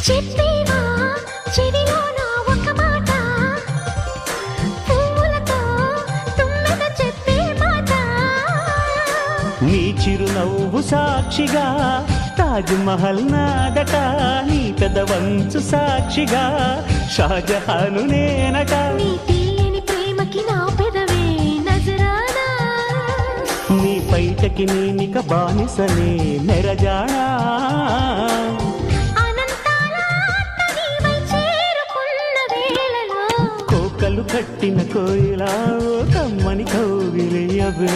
చెప్పేవా చెవిలో నా ఒక మాట, పువ్వులతో తుమ్మెద చెప్పే మాట. నీ చిరునవ్వు సాక్షిగా తాజ్ మహల్ నాదట, నీ పెదవంచు సాక్షిగా షాజహాను నేనట. నీ తీయని ప్రేమకి నా పెదవే నజరానా, నీ బయటకి నేనిక బానిసనే నెరజానా. అనంతాల ఆత్మ నీవై చేరుకున్న వేళలో, కోకలు కట్టిన కోయిలా ఓ కమ్మని కౌగిలియవే.